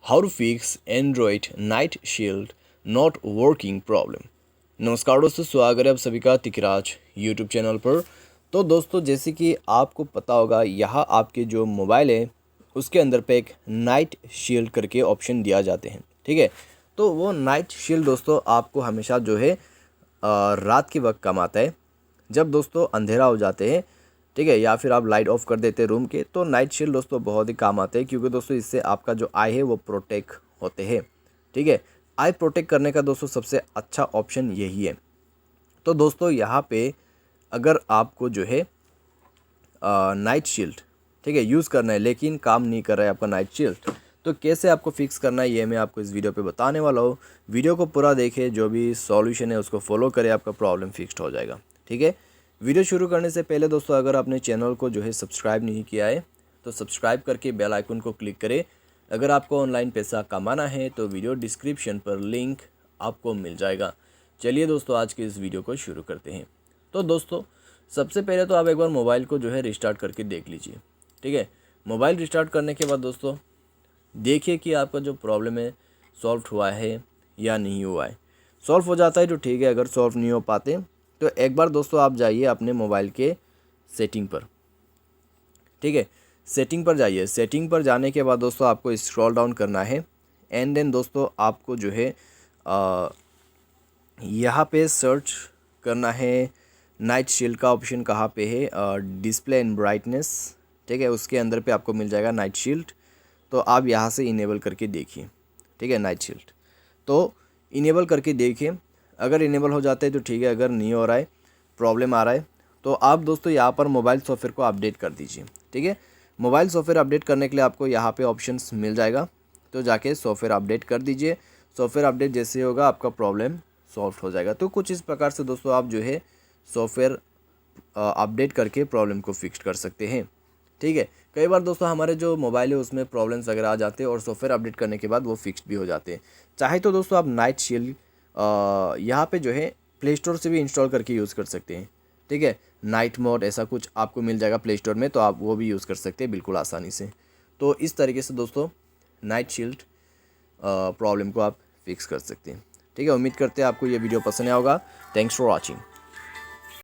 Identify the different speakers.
Speaker 1: How to fix Android Night Shield not working problem. नमस्कार दोस्तों, स्वागत है आप सभी का तिकराज यूट्यूब चैनल पर। तो दोस्तों, जैसे कि आपको पता होगा, यहाँ आपके जो मोबाइल है उसके अंदर पे एक नाइट शील्ड करके ऑप्शन दिया जाते हैं। ठीक है, तो वो नाइट शील्ड दोस्तों आपको हमेशा जो है रात के वक्त काम आता है, जब दोस्तों अंधेरा हो जाते हैं। ठीक है, या फिर आप लाइट ऑफ कर देते हैं रूम के, तो नाइट शील्ड दोस्तों बहुत ही काम आते हैं, क्योंकि दोस्तों इससे आपका जो आई है वो प्रोटेक्ट होते हैं। ठीक है, आई प्रोटेक्ट करने का दोस्तों सबसे अच्छा ऑप्शन यही है। तो दोस्तों यहाँ पे अगर आपको जो है नाइट शील्ड, ठीक है, यूज़ करना है लेकिन काम नहीं कर रहा है आपका नाइट शील्ड, तो कैसे आपको फिक्स करना है ये मैं आपको इस वीडियो पे बताने वाला हूँ। वीडियो को पूरा देखें, जो भी सॉल्यूशन है उसको फॉलो करें, आपका प्रॉब्लम फिक्स्ड हो जाएगा। ठीक है, वीडियो शुरू करने से पहले दोस्तों, अगर आपने चैनल को जो है सब्सक्राइब नहीं किया है तो सब्सक्राइब करके बेल आइकन को क्लिक करें। अगर आपको ऑनलाइन पैसा कमाना है तो वीडियो डिस्क्रिप्शन पर लिंक आपको मिल जाएगा। चलिए दोस्तों, आज के इस वीडियो को शुरू करते हैं। तो दोस्तों, सबसे पहले तो आप एक बार मोबाइल को जो है रिस्टार्ट करके देख लीजिए। ठीक है, मोबाइल रिस्टार्ट करने के बाद दोस्तों देखिए कि आपका जो प्रॉब्लम है सॉल्व हुआ है या नहीं हुआ है। सॉल्व हो जाता है तो ठीक है, अगर सॉल्व नहीं हो पाते तो एक बार दोस्तों आप जाइए अपने मोबाइल के सेटिंग पर। ठीक है, सेटिंग पर जाइए। सेटिंग पर जाने के बाद दोस्तों आपको स्क्रॉल डाउन करना है एंड देन दोस्तों आपको जो है यहाँ पे सर्च करना है नाइट शील्ड का ऑप्शन कहाँ पे है, डिस्प्ले एंड ब्राइटनेस। ठीक है, उसके अंदर पे आपको मिल जाएगा नाइट शील्ड, तो आप यहाँ से इनेबल करके देखिए। ठीक है, नाइट शील्ड तो इनेबल करके देखिए। अगर इनेबल हो जाता है तो ठीक है, अगर नहीं हो रहा है, प्रॉब्लम आ रहा है, तो आप दोस्तों यहाँ पर मोबाइल सॉफ्टवेयर को अपडेट कर दीजिए। ठीक है, मोबाइल सॉफ्टवेयर अपडेट करने के लिए आपको यहाँ पे ऑप्शंस मिल जाएगा, तो जाके सॉफ्टवेयर अपडेट कर दीजिए। सॉफ्टवेयर अपडेट जैसे होगा आपका प्रॉब्लम सॉल्व हो जाएगा। तो कुछ इस प्रकार से दोस्तों आप जो है सॉफ्टवेयर अपडेट करके प्रॉब्लम को फिक्स कर सकते हैं। ठीक है, कई बार दोस्तों हमारे जो मोबाइल है उसमें प्रॉब्लम्स वगैरह आ जाते हैं और सॉफ्टवेयर अपडेट करने के बाद वो फिक्स्ड भी हो जाते हैं। चाहे तो दोस्तों आप नाइट शील्ड यहाँ पे जो है प्ले स्टोर से भी इंस्टॉल करके यूज़ कर सकते हैं। ठीक है, नाइट मोड ऐसा कुछ आपको मिल जाएगा प्ले स्टोर में, तो आप वो भी यूज़ कर सकते हैं बिल्कुल आसानी से। तो इस तरीके से दोस्तों नाइट शील्ड प्रॉब्लम को आप फिक्स कर सकते हैं। ठीक है, उम्मीद करते हैं आपको ये वीडियो पसंद आया होगा। Thanks for watching.